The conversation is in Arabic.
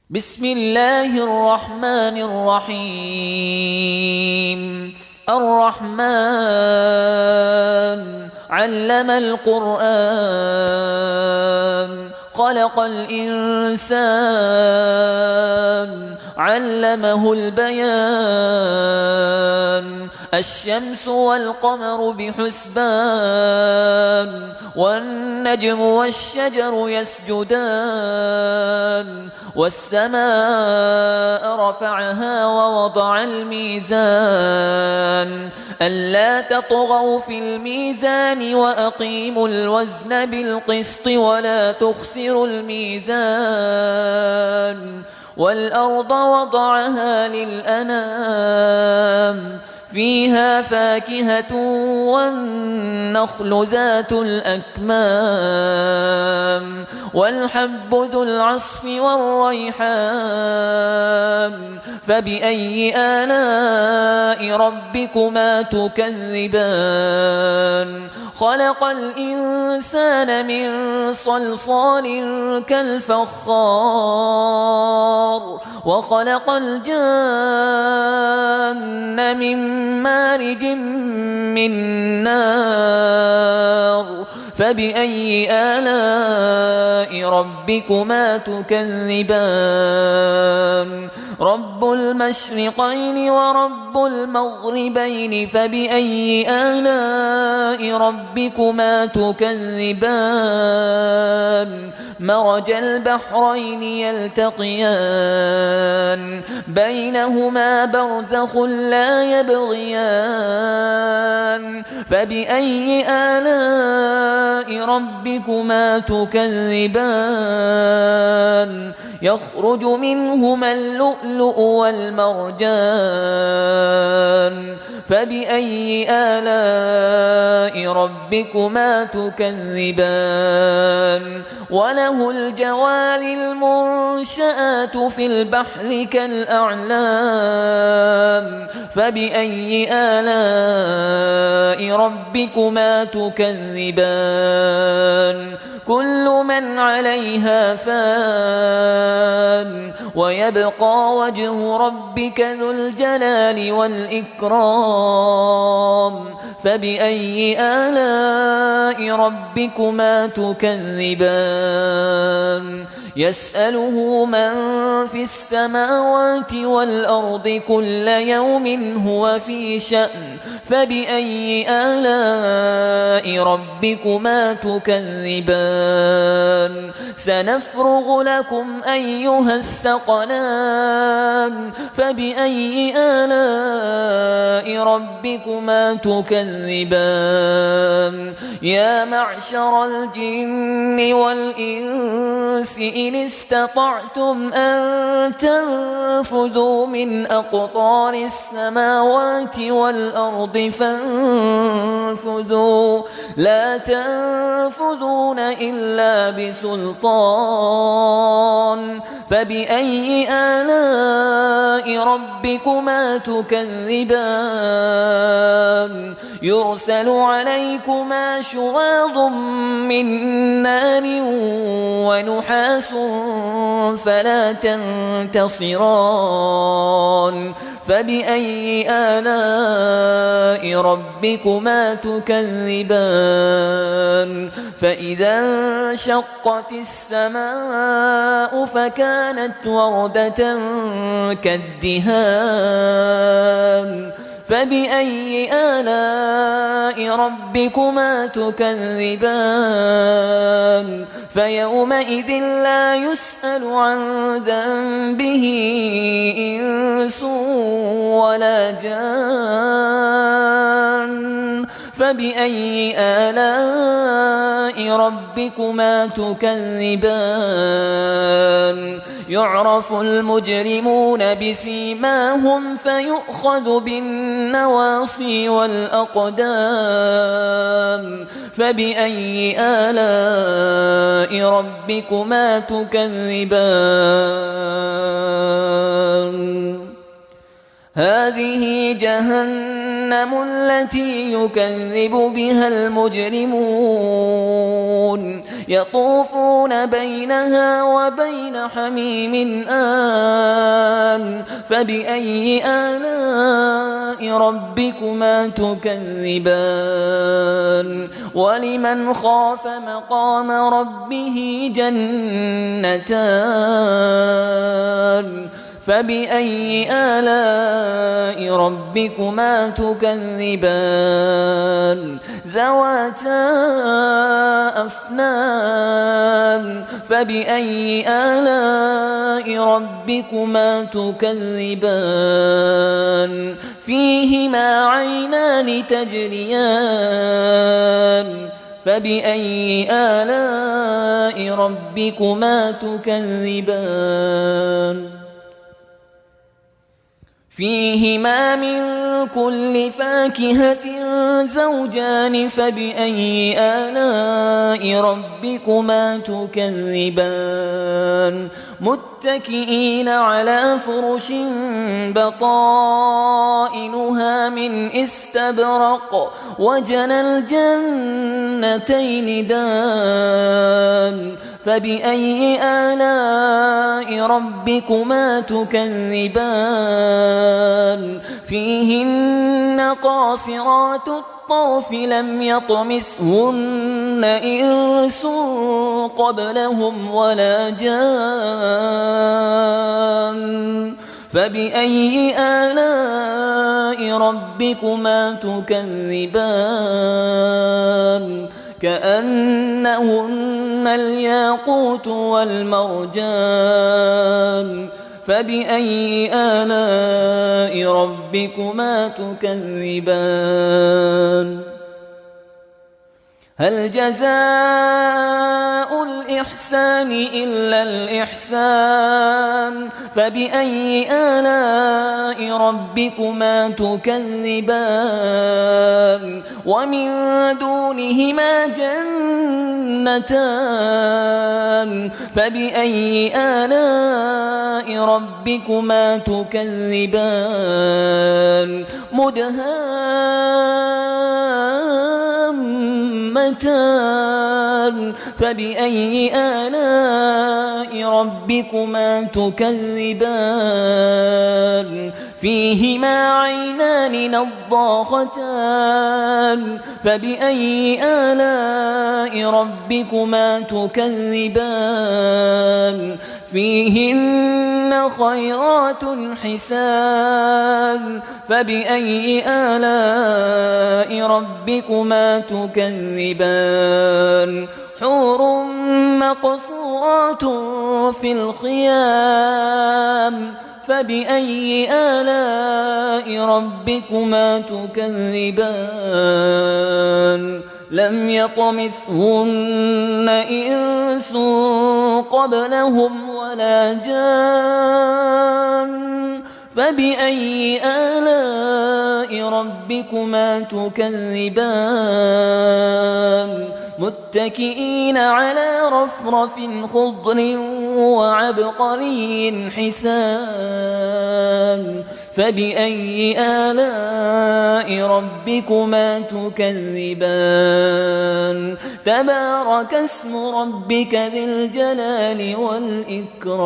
بسم الله الرحمن الرحيم. الرحمن علم القرآن خلق الإنسان علمه البيان. الشمس والقمر بحسبان والنجم والشجر يسجدان. والسماء رفعها ووضع الميزان ألا تطغوا في الميزان وأقيموا الوزن بالقسط ولا تخسروا الميزان. والأرض وضعها للأنام فيها فاكهة والنخل ذات الأكمام والحب ذو العصف والريحان. فبأي آلاء ربكما تكذبان؟ خلق الإنسان من صلصال كالفخار وخلق الجان من مارج من نار. فبأي آلاء ربكما تكذبان؟ رب المشرقين ورب المغربين فبأي آلاء ربكما تكذبان؟ مرج البحرين يلتقيان بينهما برزخ لا يبغيان. فبأي آلاء ربكما تكذبان؟ يخرج منهما اللؤلؤ والمرجان. فبأي آلاء ربكما تكذبان؟ وله الجوار المنشآت في البحر كالأعلام. فبأي آلاء ربكما تكذبان؟ كل من عليها فان ويبقى وجه ربك ذو الجلال والإكرام. فبأي آلاء ربكما تكذبان؟ يسأله من في السماوات والأرض كل يوم هو في شأن. فبأي آلاء ربكما تكذبان؟ سنفرغ لكم أيها الثقلان. فبأي آلاء ربكما تكذبان؟ يا معشر الجن والإنس إن استطعتم أن تنفذوا من أقطار السماوات والأرض فانفذوا لا تنفذون إلا بسلطان. فبأي آلاء ربكما تكذبان؟ يرسل عليكما شواظ من نار ونحاس فلا تنتصران. فبأي آلاء ربكما تكذبان؟ فإذا انشقت السماء فكانت وردة كالدهان. فبأي آلاء ربكما تكذبان؟ فيومئذ لا يسأل عن ذنبه إنس ولا جان. فبأي آلاء ربكما تكذبان؟ يعرف المجرمون بسيماهم فيؤخذ بالنواصي والأقدام. فبأي آلاء ربكما تكذبان؟ هذه جهنم التي يكذب بها المجرمون يطوفون بينها وبين حميم آن فبأي آلاء ربكما تكذبان ولمن خاف مقام ربه جنتان فبأي آلاء ربكما تكذبان ذواتا أفنان فبأي آلاء ربكما تكذبان فيهما عينان تجريان فبأي آلاء ربكما تكذبان فيهما من كل فاكهة زوجان فبأي آلاء ربكما تكذبان متكئين على فرش بطائنها من استبرق وجنى الجنتين دان فبأي آلاء ربكما تكذبان فيهن قاصرات الطرف لم يطمثهن إنس قبلهم ولا جان فبأي آلاء ربكما تكذبان كأنهن الياقوت والمرجان فبأي آلاء ربكما تكذبان هل جزاء الإحسان إلا الإحسان فبأي آلاء ربكما تكذبان ومن دونهما جنتان فبأي آلاء ربكما تكذبان مدهامتان فبأي آلاء ربكما تكذبان فيهما عينان نضاختان فبأي آلاء ربكما تكذبان فيهن خيرات حسان فبأي آلاء ربكما تكذبان حور مقصورات في الخيام فبأي آلاء ربكما تكذبان لم يطمثهن إنس قبلهم ولا جان فبأي آلاء ربكما تكذبان متكئين على رفرف خضر وعبقري حسان فبأي آلاء ربكما تكذبان تبارك اسم ربك ذي الجلال والإكرام